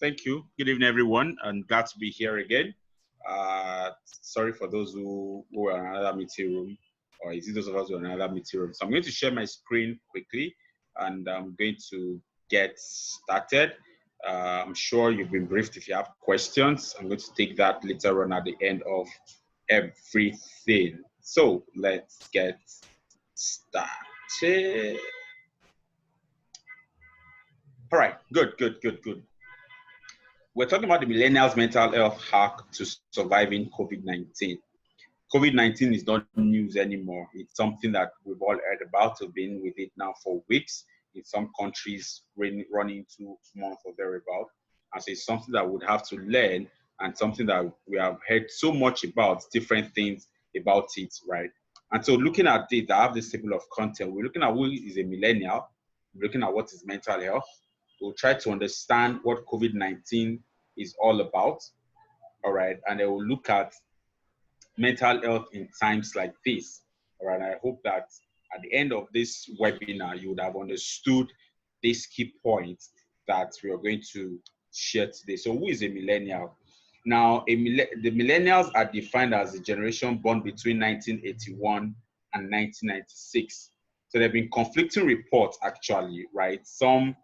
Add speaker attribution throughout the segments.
Speaker 1: Thank you. Good evening, everyone, and glad to be here again. Sorry for those who are in another meeting room, or is it those of us who are in another meeting room? So I'm going to share my screen quickly, and I'm going to get started. I'm sure you've been briefed. If you have questions, I'm going to take that later on at the end of everything. So let's get started. All right, good. We're talking about the millennials' mental health hack to surviving COVID-19. COVID-19 is not news anymore. It's something that we've all heard about. We've been with it now for weeks. In some countries, running 2 months or thereabout. And so it's something that we'd have to learn, and something that we have heard so much about, different things about it, right? And so looking at it, I have this table of content. We're looking at who is a millennial. We're looking at what is mental health. We'll try to understand what COVID-19 is all about, all right? And then we'll look at mental health in times like this, all right? I hope that at the end of this webinar, you would have understood these key points that we are going to share today. So who is a millennial? Now, the millennials are defined as a generation born between 1981 and 1996. So there have been conflicting reports, actually, right? Some,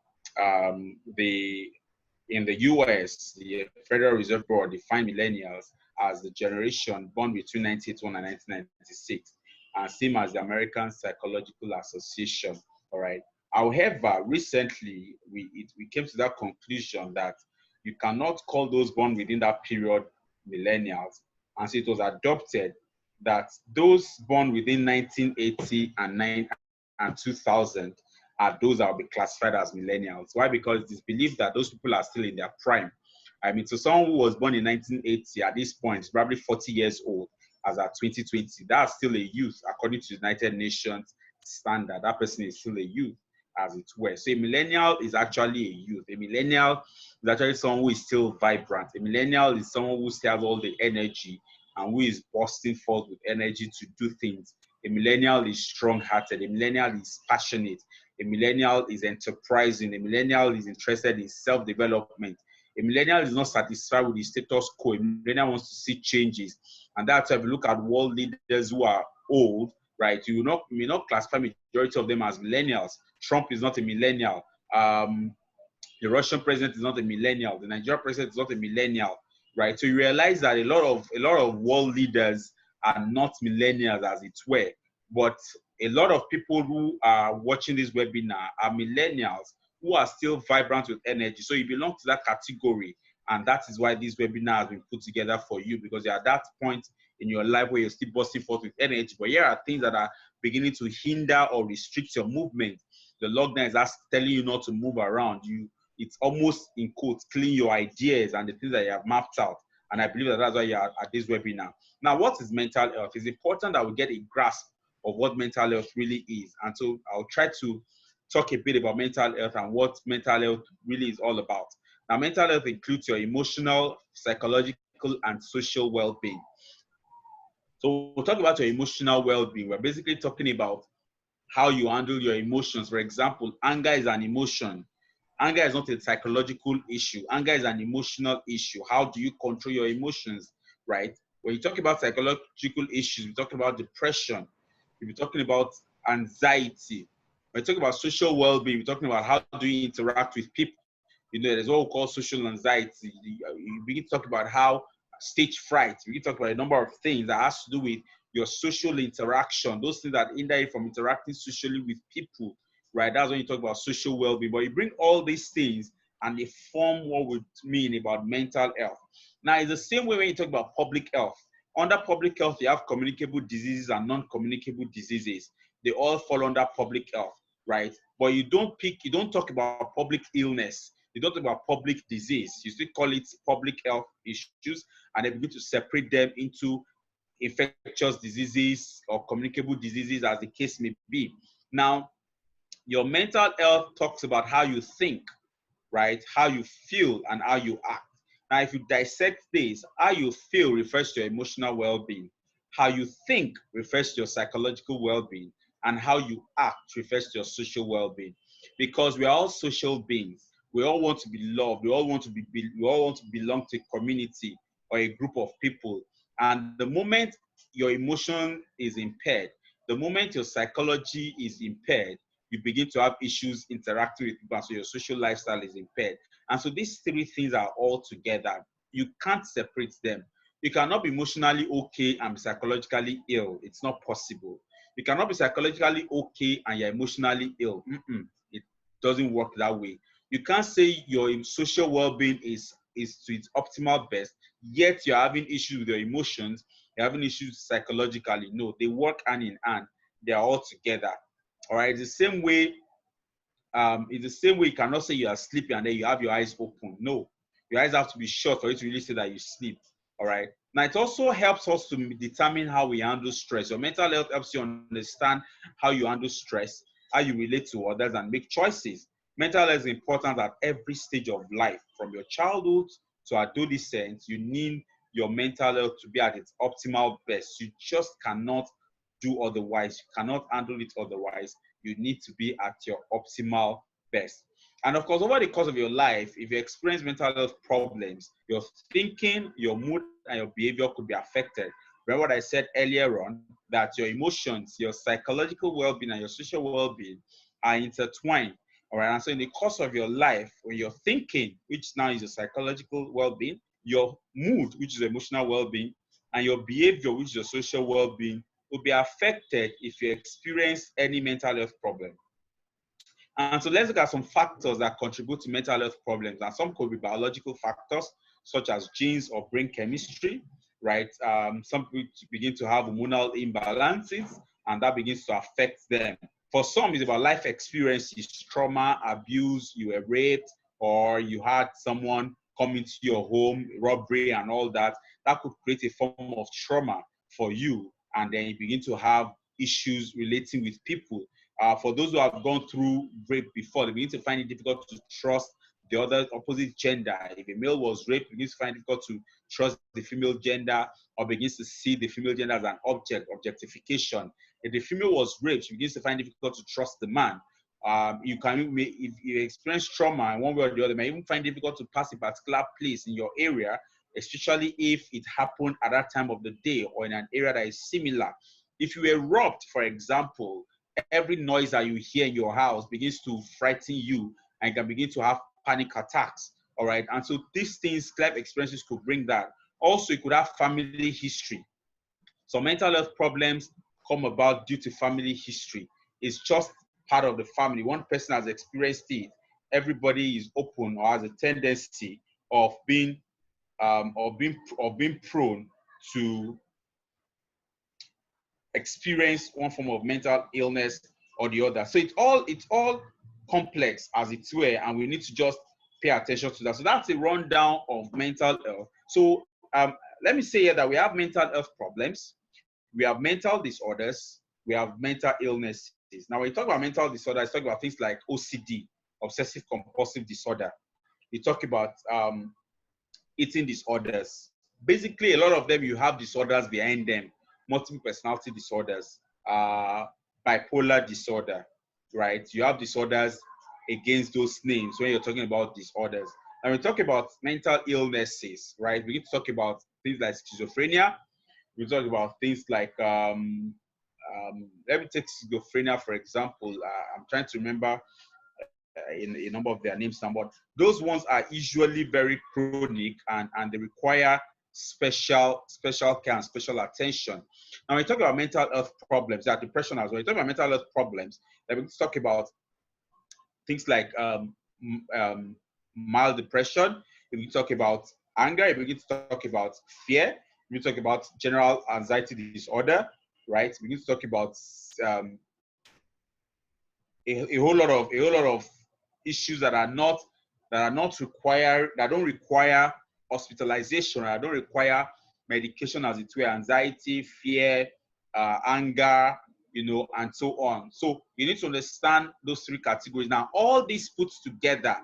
Speaker 1: in the US, the Federal Reserve Board defined millennials as the generation born between 1981 and 1996, and same as the American Psychological Association, all right? However, recently, we came to that conclusion that you cannot call those born within that period millennials, and so it was adopted that those born within 1980 and 2000 are those that will be classified as millennials. Why? Because it's believed that those people are still in their prime. I mean, so someone who was born in 1980 at this point is probably 40 years old as at 2020. That's still a youth, according to the United Nations standard. That person is still a youth, as it were. So a millennial is actually a youth. A millennial is actually someone who is still vibrant. A millennial is someone who still has all the energy and who is bursting forth with energy to do things. A millennial is strong-hearted. A millennial is passionate. A millennial is enterprising. A millennial is interested in self-development. A millennial is not satisfied with the status quo. A millennial wants to see changes. And that's why if you look at world leaders who are old, right, you may not classify majority of them as millennials. Trump is not a millennial. The Russian president is not a millennial. The Nigerian president is not a millennial, right? So you realize that a lot of world leaders are not millennials, as it were. But a lot of people who are watching this webinar are millennials who are still vibrant with energy. So you belong to that category. And that is why this webinar has been put together for you, because you're at that point in your life where you're still bursting forth with energy. But here are things that are beginning to hinder or restrict your movement. The lockdown is telling you not to move around. It's almost, in quotes, clean your ideas and the things that you have mapped out. And I believe that that's why you're at this webinar. Now, what is mental health? It's important that we get a grasp of what mental health really is. And so I'll try to talk a bit about mental health and what mental health really is all about. Now, mental health includes your emotional, psychological, and social well-being. So we'll talk about your emotional well-being. We're basically talking about how you handle your emotions. For example, anger is an emotion. Anger is not a psychological issue. Anger is an emotional issue. How do you control your emotions, right? When you talk about psychological issues, we're talking about depression. We're talking about anxiety. When you talk about social well-being, we're talking about how do you interact with people. You know, there's what we call social anxiety. You begin to talk about how stage fright. We can talk about a number of things that has to do with your social interaction, those things that hinder you from interacting socially with people, right? That's when you talk about social well-being. But you bring all these things and they form what we mean about mental health. Now, it's the same way when you talk about public health. Under public health, you have communicable diseases and non-communicable diseases. They all fall under public health, right? But you don't talk about public illness. You don't talk about public disease. You still call it public health issues, and they begin to separate them into infectious diseases or communicable diseases, as the case may be. Now, your mental health talks about how you think, right? How you feel and how you act. Now, if you dissect this, how you feel refers to your emotional well-being. How you think refers to your psychological well-being. And how you act refers to your social well-being. Because we are all social beings. We all want to be loved. We all want to belong to a community or a group of people. And the moment your emotion is impaired, the moment your psychology is impaired, you begin to have issues interacting with people. So your social lifestyle is impaired. And so these three things are all together. You can't separate them. You cannot be emotionally okay and be psychologically ill. It's not possible. You cannot be psychologically okay and you're emotionally ill. It doesn't work that way. You can't say your social well-being is to its optimal best, yet you're having issues with your emotions, you're having issues psychologically. No, they work hand in hand. They are all together. All right. It's the same way. You cannot say you are sleeping and then you have your eyes open. No, your eyes have to be shut for you to really say that you sleep. All right. Now, it also helps us to determine how we handle stress. Your mental health helps you understand how you handle stress, how you relate to others, and make choices. Mental health is important at every stage of life, from your childhood to adolescence. You need your mental health to be at its optimal best. You just cannot do otherwise. You cannot handle it otherwise. You need to be at your optimal best. And of course, over the course of your life, if you experience mental health problems, your thinking, your mood, and your behavior could be affected. Remember what I said earlier on, that your emotions, your psychological well-being, and your social well-being are intertwined. All right. And so in the course of your life, when you're thinking, which now is your psychological well-being, your mood, which is emotional well-being, and your behavior, which is your social well-being, will be affected if you experience any mental health problem. And so let's look at some factors that contribute to mental health problems. And some could be biological factors, such as genes or brain chemistry, right? Some people begin to have hormonal imbalances, and that begins to affect them. For some, it's about life experiences, trauma, abuse, you were raped, or you had someone come into your home, robbery and all that. That could create a form of trauma for you, and then you begin to have issues relating with people. For those who have gone through rape before, they begin to find it difficult to trust the other opposite gender. If a male was raped, begins to find it difficult to trust the female gender, or begins to see the female gender as an object, objectification. If the female was raped, she begins to find it difficult to trust the man. If you experience trauma in one way or the other, you may even find it difficult to pass a particular place in your area, especially if it happened at that time of the day or in an area that is similar. If you were robbed, for example, every noise that you hear in your house begins to frighten you and you can begin to have panic attacks. All right. And so these things, life experiences could bring that. Also, you could have family history. So mental health problems come about due to family history. It's just part of the family. One person has experienced it. Everybody is open or has a tendency of being prone to experience one form of mental illness or the other. So it's all complex as it were, and we need to just pay attention to that. So that's a rundown of mental health. So let me say here that we have mental health problems, we have mental disorders, we have mental illnesses. Now, when you talk about mental disorders, talk about things like OCD, obsessive compulsive disorder. You talk about eating disorders. Basically, a lot of them, you have disorders behind them. Multiple personality disorders, bipolar disorder, right? You have disorders against those names when you're talking about disorders. And we talk about mental illnesses, right? We need to talk about things like schizophrenia. We talk about things like, let me take schizophrenia, for example. I'm trying to remember in a number of their names now, but those ones are usually very chronic and they require special care and special attention. Now, when we talk about mental health problems, yeah, depression as well. We talk about mental health problems, then we talk about things like mild depression. If we talk about anger, if we begin to talk about fear, we talk about general anxiety disorder, right? We begin to talk about a whole lot of issues that don't require hospitalization, that don't require medication as it were, anxiety, fear, anger, and so on. So you need to understand those three categories. Now, all these put together,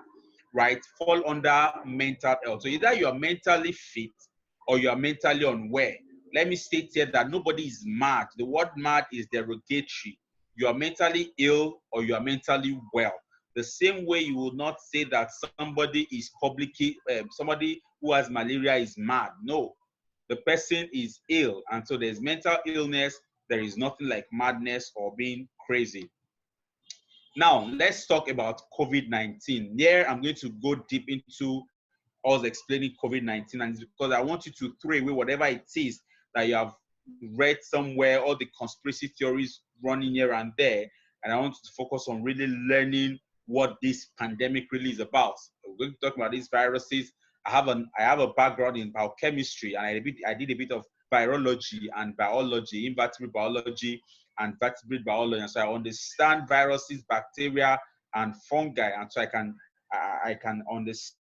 Speaker 1: right, fall under mental health. So either you are mentally fit or you are mentally unwell. Let me state here that nobody is mad. The word mad is derogatory. You are mentally ill or you are mentally well. The same way you will not say that somebody is publicly, somebody who has malaria is mad. No, the person is ill. And so there's mental illness. There is nothing like madness or being crazy. Now, let's talk about COVID-19. Here, I'm going to go deep into us explaining COVID-19, and it's because I want you to throw away whatever it is that you have read somewhere, all the conspiracy theories running here and there, and I want you to focus on really learning what this pandemic really is about. We're going to talk about these viruses. I have a background in biochemistry, and I did a bit of virology and biology, invertebrate biology and vertebrate biology, and so I understand viruses, bacteria, and fungi, and so I can understand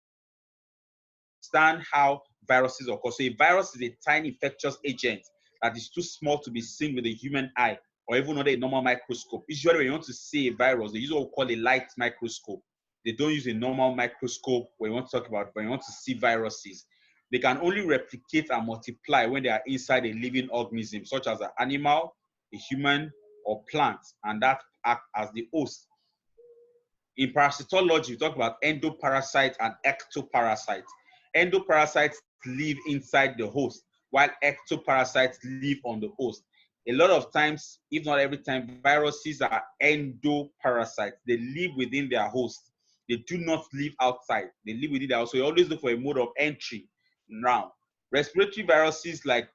Speaker 1: how viruses occur. So a virus is a tiny infectious agent that is too small to be seen with the human eye or even under a normal microscope. Usually when you want to see a virus, they use what we call a light microscope. They don't use a normal microscope when you want to talk about, when you want to see viruses. They can only replicate and multiply when they are inside a living organism, such as an animal, a human, or plant, and that act as the host. In parasitology, we talk about endoparasites and ectoparasites. Endoparasites live inside the host, while ectoparasites live on the host. A lot of times, if not every time, viruses are endoparasites. They live within their host. They do not live outside. They live within their host. So you always look for a mode of entry. Now, respiratory viruses like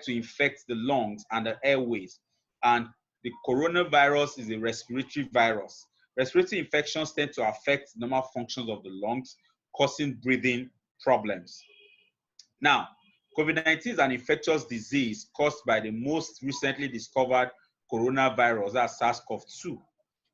Speaker 1: to infect the lungs and the airways. And the coronavirus is a respiratory virus. Respiratory infections tend to affect normal functions of the lungs, causing breathing problems. Now, COVID-19 is an infectious disease caused by the most recently discovered coronavirus, that's SARS-CoV-2.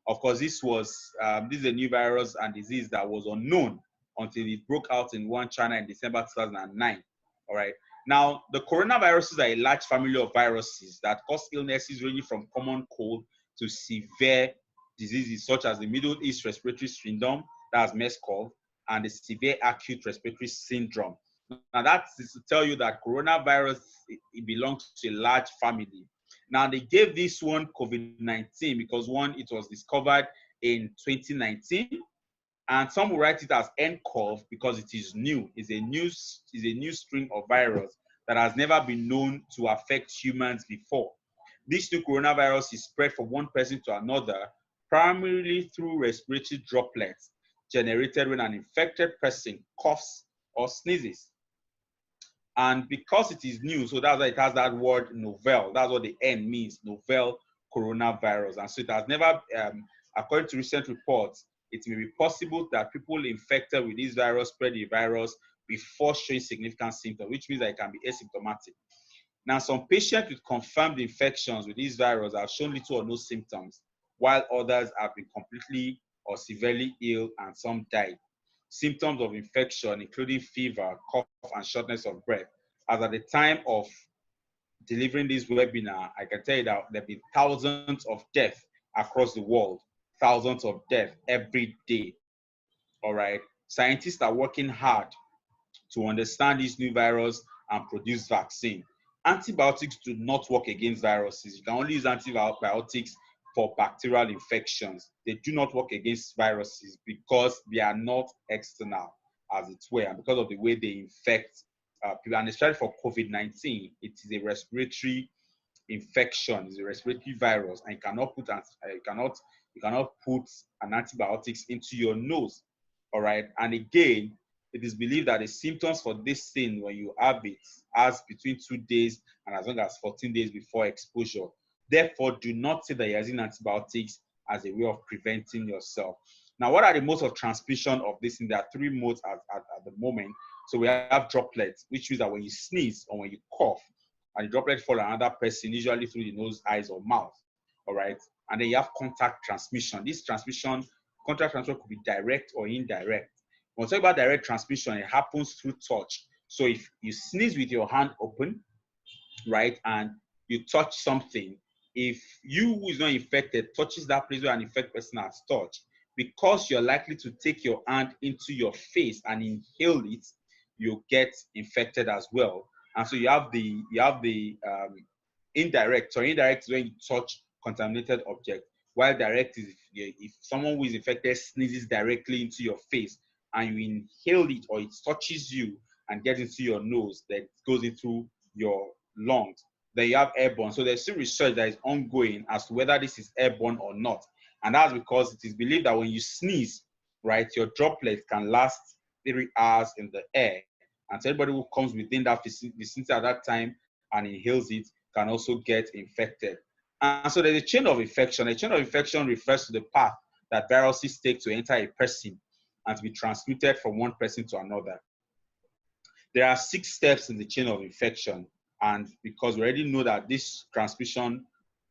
Speaker 1: Of course, this is a new virus and disease that was unknown until it broke out in Wuhan, China in December 2009. All right. Now, the coronaviruses are a large family of viruses that cause illnesses ranging from common cold to severe diseases such as the Middle East Respiratory Syndrome, that's MERS-CoV, and the severe acute respiratory syndrome. Now, that is to tell you that coronavirus, it belongs to a large family. Now, they gave this one COVID-19 because one, it was discovered in 2019, and some will write it as N95 because it is new. It's a new strain of virus that has never been known to affect humans before. This new coronavirus is spread from one person to another, primarily through respiratory droplets generated when an infected person coughs or sneezes. And because it is new, so that's why it has that word novel. That's what the N means, novel coronavirus. And so it has never, according to recent reports, it may be possible that people infected with this virus spread the virus before showing significant symptoms, which means that it can be asymptomatic. Now, some patients with confirmed infections with this virus have shown little or no symptoms, while others have been completely or severely ill and some died. Symptoms of infection, including fever, cough, and shortness of breath. As at the time of delivering this webinar, I can tell you that there have been thousands of deaths across the world, thousands of deaths every day. All right. Scientists are working hard to understand this new virus and produce vaccine. Antibiotics do not work against viruses. You can only use antibiotics for bacterial infections. They do not work against viruses because they are not external, as it were, and because of the way they infect people. And especially for COVID-19, it is a respiratory infection, it's a respiratory virus, and you cannot put an antibiotics into your nose. All right, and again, it is believed that the symptoms for this thing, when you have it, as between 2 days and as long as 14 days before exposure. Therefore, do not say that you're using antibiotics as a way of preventing yourself. Now, what are the modes of transmission of this? And there are 3 modes at the moment. So we have droplets, which means that when you sneeze or when you cough, and the droplet fall on another person, usually through the nose, eyes, or mouth. All right. And then you have contact transmission. This transmission, contact transmission could be direct or indirect. When we talk about direct transmission, it happens through touch. So if you sneeze with your hand open, right, and you touch something, if you who is not infected touches that place where an infected person has touched, because you're likely to take your hand into your face and inhale it, you'll get infected as well. And so you have the indirect. So indirect is when you touch contaminated object, while direct is if someone who is infected sneezes directly into your face and you inhale it, or it touches you and gets into your nose, then it goes into your lungs, then you have airborne. So there's still research that is ongoing as to whether this is airborne or not. And that's because it is believed that when you sneeze, right, your droplets can last 3 hours in the air. And so everybody who comes within that vicinity at that time and inhales it can also get infected. And so there's a chain of infection. A chain of infection refers to the path that viruses take to enter a person and to be transmitted from one person to another. There are 6 steps in the chain of infection. And because we already know that this transmission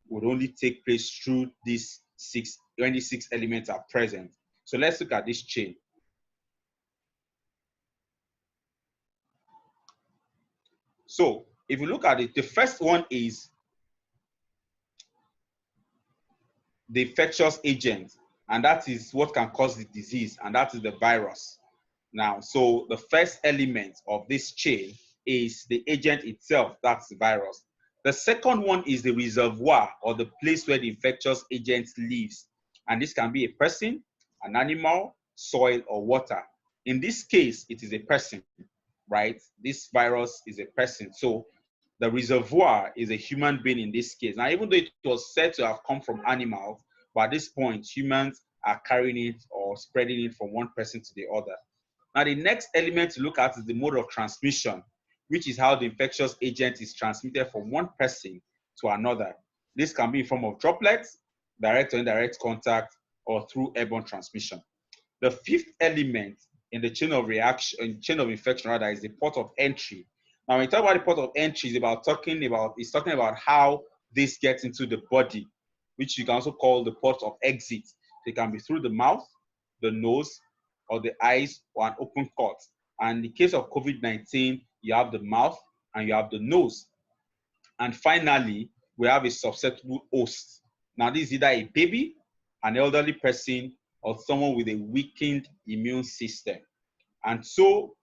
Speaker 1: would only take place through these 6, when these 6 elements are present. So let's look at this chain. So if you look at it, the first one is the infectious agent, and that is what can cause the disease, and that is the virus. Now, so the first element of this chain is the agent itself, that's the virus. The second one is the reservoir, or the place where the infectious agent lives. And this can be a person, an animal, soil, or water. In this case, it is a person, right? This virus is a person. So the reservoir is a human being in this case. Now, even though it was said to have come from animals, but at this point, humans are carrying it or spreading it from one person to the other. Now, the next element to look at is the mode of transmission, which is how the infectious agent is transmitted from one person to another. This can be in form of droplets, direct or indirect contact, or through airborne transmission. The fifth element in the chain of reaction, chain of infection rather, is the port of entry. Now, when we talk about the port of entry, it's talking about how this gets into the body, which you can also call the port of exit. It can be through the mouth, the nose, or the eyes, or an open cut. And in the case of COVID-19, you have the mouth and you have the nose. And finally, we have a susceptible host. Now, this is either a baby, an elderly person, or someone with a weakened immune system. And so,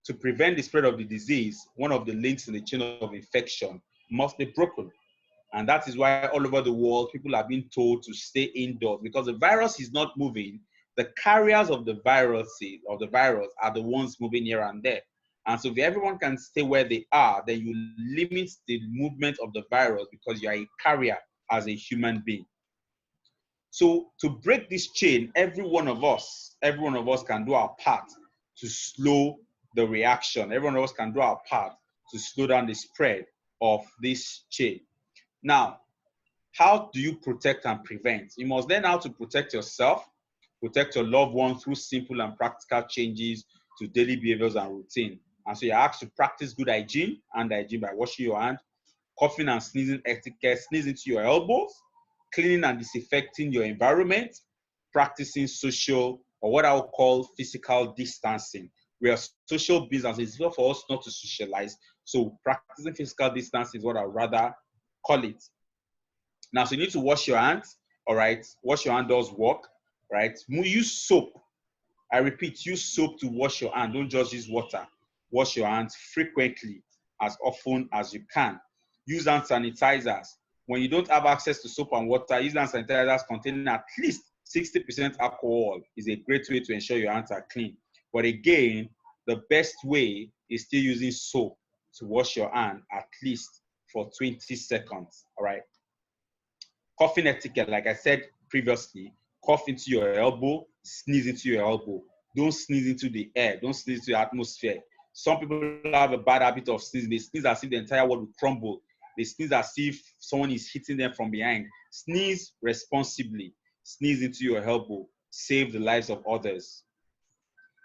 Speaker 1: to prevent the spread of the disease, one of the links in the chain of infection must be broken. And that is why all over the world, people are being told to stay indoors, because the virus is not moving. The carriers of the virus are the ones moving here and there. And so if everyone can stay where they are, then you limit the movement of the virus because you are a carrier as a human being. So to break this chain, every one of us can do our part to slow the reaction. Every one of us can do our part to slow down the spread of this chain. Now, how do you protect and prevent? You must learn how to protect yourself, protect your loved ones through simple and practical changes to daily behaviors and routine. And so you're asked to practice good hygiene, hand hygiene by washing your hands, coughing and sneezing etiquette, sneeze into your elbows, cleaning and disinfecting your environment, practicing social, or what I would call physical distancing. We are social business. It's difficult for us not to socialize. So practicing physical distancing is what I would rather call it. Now, so you need to wash your hands, all right? Wash your hand does work, right? Use soap. I repeat, use soap to wash your hand. Don't just use water. Wash your hands frequently, as often as you can. Use hand sanitizers. When you don't have access to soap and water, use hand sanitizers containing at least 60% alcohol. Is a great way to ensure your hands are clean. But again, the best way is still using soap to wash your hand at least for 20 seconds, all right? Coughing etiquette, like I said previously, cough into your elbow, sneeze into your elbow. Don't sneeze into the air. Don't sneeze into the atmosphere. Some people have a bad habit of sneezing. They sneeze as if the entire world will crumble. They sneeze as if someone is hitting them from behind. Sneeze responsibly. Sneeze into your elbow. Save the lives of others.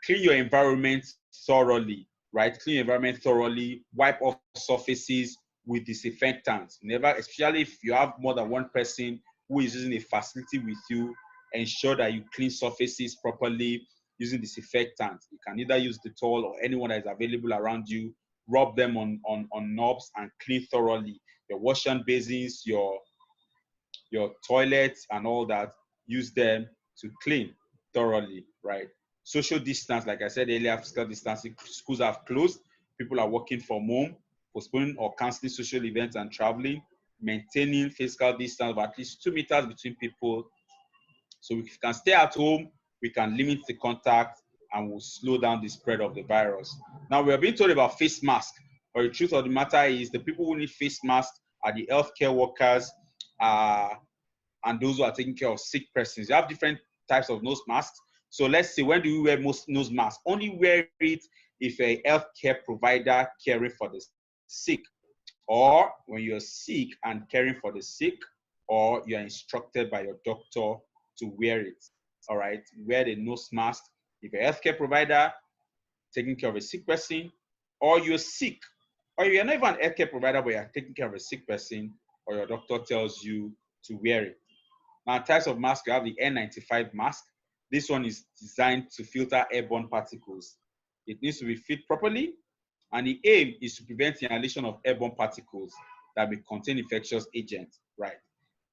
Speaker 1: Clean your environment thoroughly, right? Clean your environment thoroughly. Wipe off surfaces with disinfectants. Never, especially if you have more than one person who is using a facility with you, ensure that you clean surfaces properly using disinfectants. You can either use Dettol or anyone that is available around you. Rub them on knobs and clean thoroughly. Your wash hand basins, your toilets and all that, use them to clean thoroughly, right? Social distance, like I said earlier, physical distancing. Schools have closed. People are working from home, postponing or canceling social events and traveling, maintaining physical distance of at least 2 meters between people, So if we can stay at home, we can limit the contact and we'll slow down the spread of the virus. Now, we are being told about face masks, but the truth of the matter is the people who need face masks are the healthcare workers and those who are taking care of sick persons. You have different types of nose masks. So let's say, when do we wear most nose masks? Only wear it if a healthcare provider caring for the sick, or when you're sick and caring for the sick, or you're instructed by your doctor to wear it. All right, wear the nose mask if a healthcare provider taking care of a sick person, or you're sick, or you're not even an healthcare provider, but you're taking care of a sick person, or your doctor tells you to wear it. Now, types of mask, you have the N95 mask. This one is designed to filter airborne particles. It needs to be fit properly, and the aim is to prevent the inhalation of airborne particles that may contain infectious agents, right?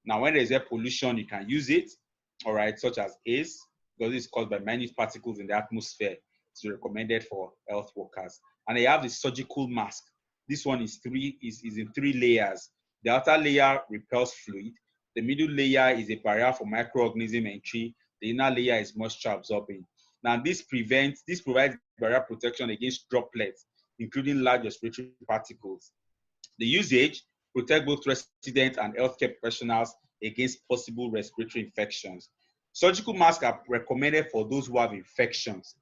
Speaker 1: Now, when there's air pollution, you can use it, all right, such as haze, because it's caused by minute particles in the atmosphere. It's recommended for health workers. And they have the surgical mask. This one is in 3 layers. The outer layer repels fluid. The middle layer is a barrier for microorganism entry. The inner layer is moisture absorbing. Now, this provides barrier protection against droplets, including large respiratory particles. The usage protects both residents and healthcare professionals against possible respiratory infections. Surgical masks are recommended for those who have infections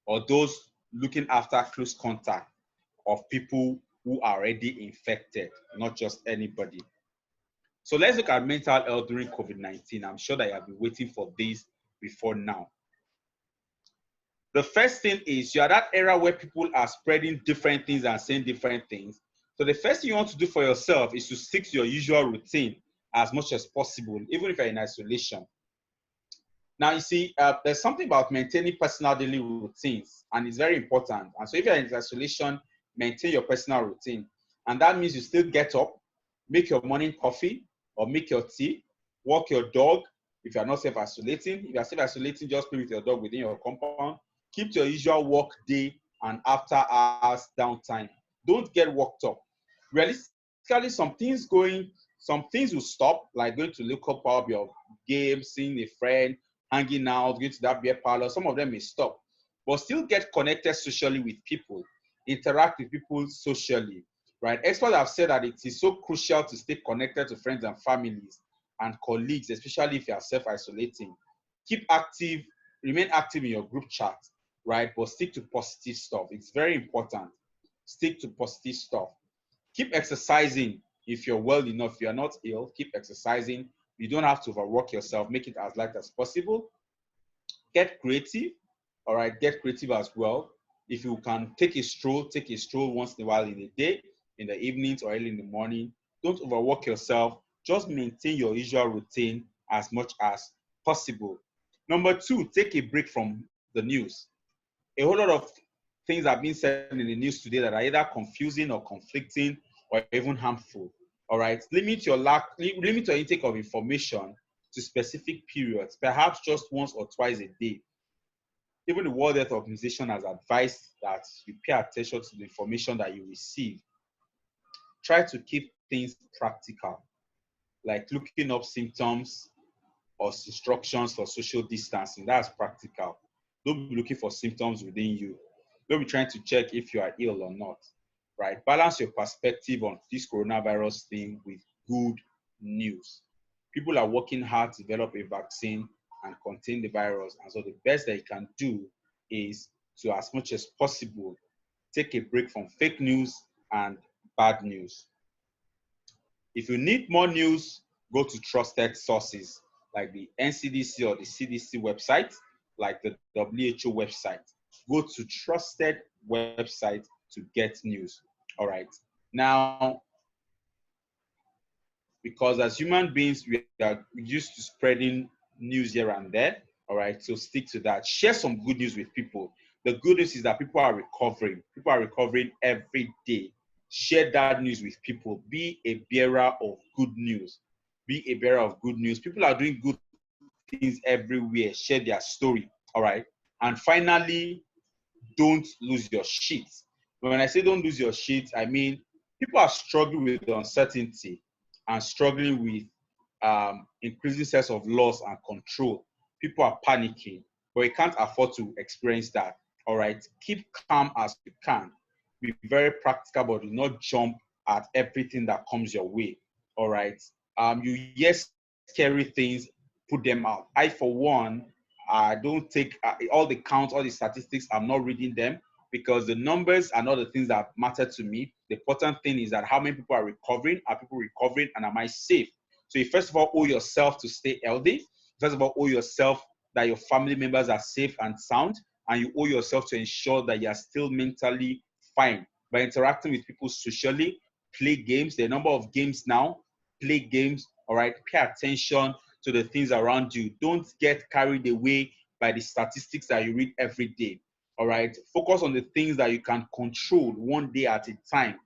Speaker 1: or those looking after close contact of people who are already infected, not just anybody. So let's look at mental health during COVID-19. I'm sure that you have been waiting for this before now. The first thing is, you're at that era where people are spreading different things and saying different things. So the first thing you want to do for yourself is to stick to your usual routine as much as possible, even if you're in isolation. Now, you see, there's something about maintaining personal daily routines, and it's very important. And so if you're in isolation, maintain your personal routine. And that means you still get up, make your morning coffee or make your tea, walk your dog if you're not self-isolating. If you're self-isolating, just play with your dog within your compound. Keep to your usual work day and after hours downtime. Don't get worked up. Realistically, some things will stop, like going to local pub, your game, seeing a friend, hanging out, going to that beer parlor. Some of them may stop, but still get connected socially with people, interact with people socially, right? Experts have said that it is so crucial to stay connected to friends and families and colleagues, especially if you are self-isolating. Keep active, remain active in your group chat, right? But stick to positive stuff. It's very important. Stick to positive stuff. Keep exercising if you're well enough. If you're not ill, keep exercising. You don't have to overwork yourself. Make it as light as possible. Get creative, all right? Get creative as well. If you can take a stroll once in a while in the day, in the evenings or early in the morning. Don't overwork yourself. Just maintain your usual routine as much as possible. Number 2, take a break from the news. A whole lot of things are being said in the news today that are either confusing or conflicting or even harmful. All right, limit your intake of information to specific periods, perhaps just once or twice a day. Even the World Health Organization has advised that you pay attention to the information that you receive. Try to keep things practical, like looking up symptoms or instructions for social distancing. That's practical. Don't be looking for symptoms within you. Don't be trying to check if you are ill or not, right? Balance your perspective on this coronavirus thing with good news. People are working hard to develop a vaccine and contain the virus. And so the best that you can do is to, as much as possible, take a break from fake news and bad news. If you need more news, go to trusted sources like the NCDC or the CDC website, like the WHO website. Go to trusted website to get news. All right. Now, because as human beings, we are used to spreading news here and there. All right. So stick to that. Share some good news with people. The good news is that people are recovering. People are recovering every day. Share that news with people. Be a bearer of good news. Be a bearer of good news. People are doing good things everywhere. Share their story. All right. And finally, don't lose your shit. When I say don't lose your shit, I mean people are struggling with uncertainty and struggling with increasing sense of loss and control. People are panicking, but you can't afford to experience that. All right, keep calm as you can. Be very practical, but do not jump at everything that comes your way. All right. You hear scary things, put them out. I, for one, I don't take all the counts, all the statistics. I'm not reading them because the numbers are not the things that matter to me. The important thing is that how many people are recovering? Are people recovering, and am I safe? So you first of all owe yourself to stay healthy. First of all, owe yourself that your family members are safe and sound, and you owe yourself to ensure that you are still mentally fine by interacting with people socially. Play games. There are a number of games now. Play games. All right. Pay attention to the things around you. Don't get carried away by the statistics that you read every day. All right. Focus on the things that you can control one day at a time.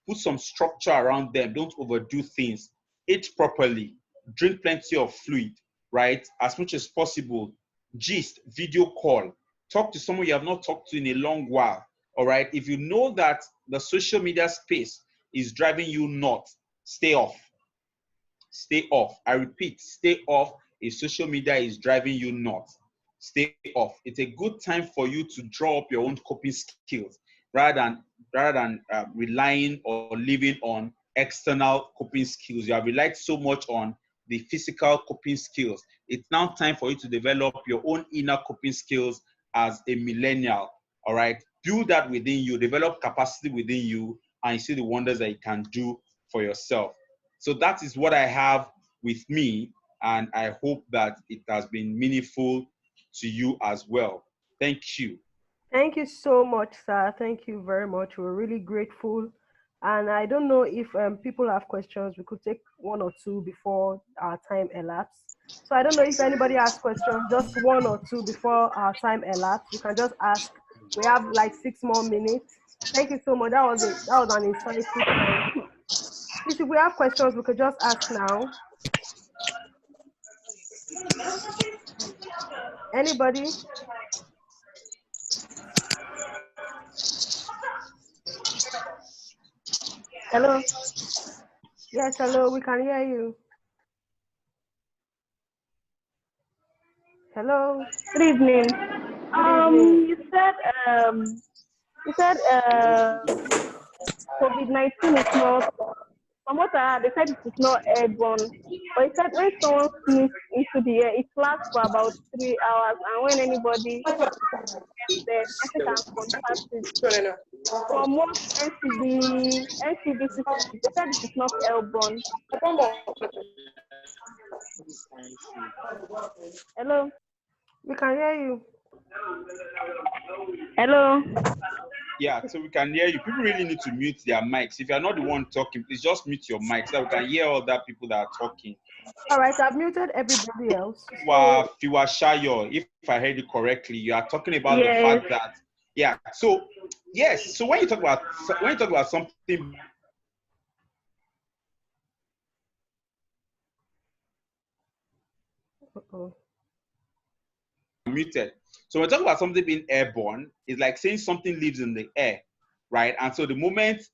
Speaker 1: Put some structure around them. Don't overdo things. Eat properly. Drink plenty of fluid, right? As much as possible. Gist, video call. Talk to someone you have not talked to in a long while. All right. If you know that the social media space is driving you nuts, stay off. Stay off. I repeat, stay off. If social media is driving you nuts, stay off. It's a good time for you to draw up your own coping skills rather than relying or living on external coping skills. You have relied so much on the physical coping skills. It's now time for you to develop your own inner coping skills as a millennial. All right, build that within you, develop capacity within you, and you see the wonders that you can do for yourself. So that is what I have with me, and I hope that it has been meaningful to you as well. Thank you.
Speaker 2: Thank you so much, sir. Thank you very much. We're really grateful. And I don't know if people have questions. We could take one or two before our time elapses. So I don't know if anybody has questions, just one or two before our time elapses. You can just ask. We have like 6 more minutes. Thank you so much. That was an insightful time. Please, if we have questions, we could just ask now. Anybody?
Speaker 3: Hello.
Speaker 2: Yes, hello. We can hear you. Hello.
Speaker 3: Good evening.
Speaker 2: Good evening.
Speaker 3: You said you said COVID-19 is not. From what I heard, they said it is not airborne. But it said when someone sneezes into the air, it lasts for about 3 hours, and when anybody gets there, the person can contact it. For most NCD systems, they said it is not airborne. Hello.
Speaker 2: We can hear you.
Speaker 3: Hello.
Speaker 1: Yeah, so we can hear you. People really need to mute their mics. If you're not the one talking, please just mute your mic so we can hear other people that are talking.
Speaker 2: All right, I've muted everybody else.
Speaker 1: Fiwashayo, if I heard you correctly, you are talking about the fact that, yeah. So yes, so when you talk about something muted. So when we talk about something being airborne, it's like saying something lives in the air, right? And so the moment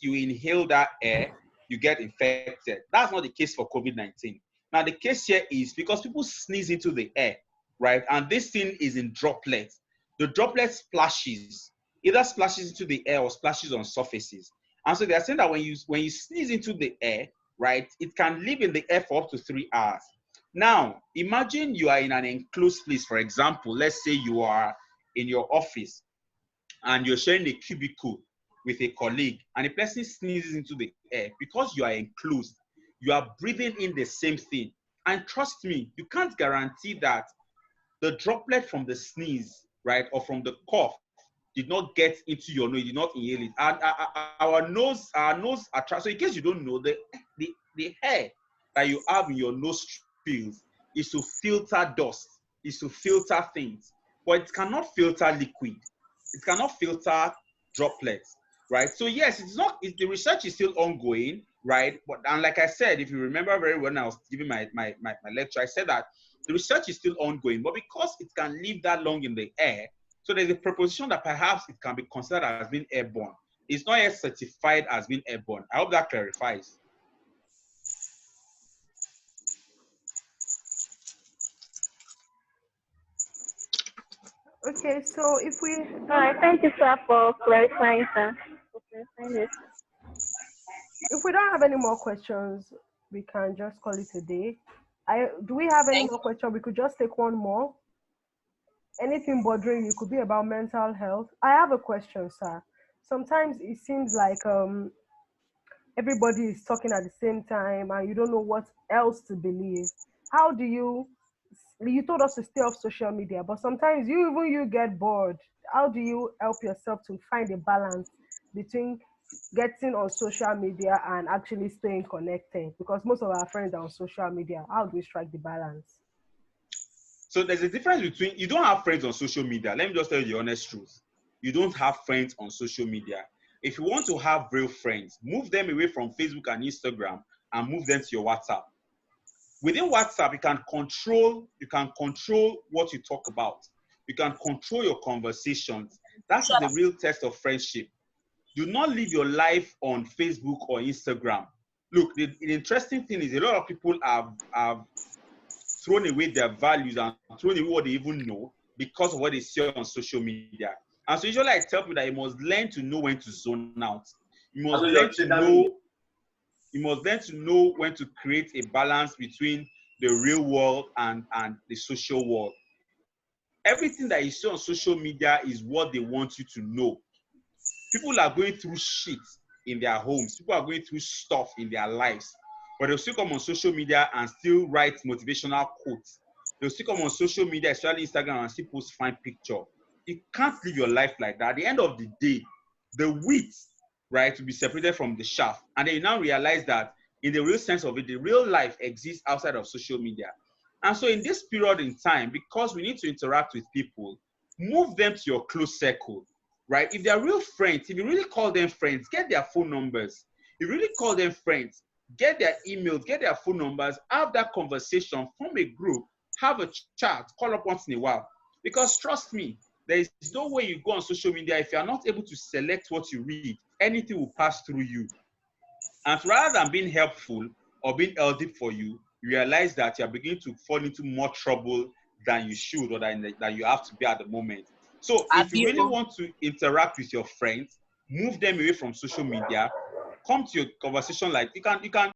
Speaker 1: you inhale that air, you get infected. That's not the case for COVID-19. Now the case here is because people sneeze into the air, right? And this thing is in droplets. The droplet splashes, either splashes into the air or splashes on surfaces. And so they're saying that when you sneeze into the air, right, it can live in the air for up to 3 hours. Now, imagine you are in an enclosed place. For example, let's say you are in your office and you're sharing a cubicle with a colleague and a person sneezes into the air. Because you are enclosed, you are breathing in the same thing. And trust me, you can't guarantee that the droplet from the sneeze, right, or from the cough did not get into your nose, you did not inhale it. And our nose attracts, so in case you don't know, the hair that you have in your nose is to filter dust, is to filter things, but it cannot filter liquid. It cannot filter droplets, right? So yes, the research is still ongoing, right? But and like I said, if you remember very well when I was giving my lecture, I said that the research is still ongoing, but because it can live that long in the air, so there's a proposition that perhaps it can be considered as being airborne. It's not yet certified as being airborne. I hope that clarifies.
Speaker 2: Okay, so if we
Speaker 3: All
Speaker 2: don't
Speaker 3: right, thank you, sir, for clarifying, sir. Okay, thank you.
Speaker 2: have any more questions, we can just call it a day. Do we have any more questions? We could just take one more. Anything bothering you, could be about mental health. I have a question, sir. Sometimes it seems like everybody is talking at the same time and you don't know what else to believe. How do you told us to stay off social media, but sometimes you get bored. How do you help yourself to find a balance between getting on social media and actually staying connected? Because most of our friends are on social media. How do we strike the balance?
Speaker 1: So there's a difference between, you don't have friends on social media. Let me just tell you the honest truth. You don't have friends on social media. If you want to have real friends, move them away from Facebook and Instagram and move them to your WhatsApp. Within WhatsApp, you can control what you talk about. You can control your conversations. That is the real test of friendship. Do not live your life on Facebook or Instagram. Look, the interesting thing is a lot of people have thrown away their values and thrown away what they even know because of what they see on social media. And so usually I tell people that you must learn to know when to zone out. You must learn to know when to create a balance between the real world and the social world. Everything that you see on social media is what they want you to know. People are going through shit in their homes. People are going through stuff in their lives. But they'll still come on social media and still write motivational quotes. They'll still come on social media, especially Instagram, and still post fine picture. You can't live your life like that. At the end of the day, the wheat, right, will be separated from the chaff. And then you now realize that in the real sense of it, the real life exists outside of social media. And so in this period in time, because we need to interact with people, move them to your close circle, right? If they're real friends, if you really call them friends, get their phone numbers. If you really call them friends, get their emails, get their phone numbers, have that conversation, form a group, have a chat, call up once in a while. Because trust me, there is no way you go on social media if you are not able to select what you read, anything will pass through you. And rather than being helpful or being healthy for you, you realize that you are beginning to fall into more trouble than you should or that you have to be at the moment. So if you really want to interact with your friends, move them away from social media, come to your conversation. Like you can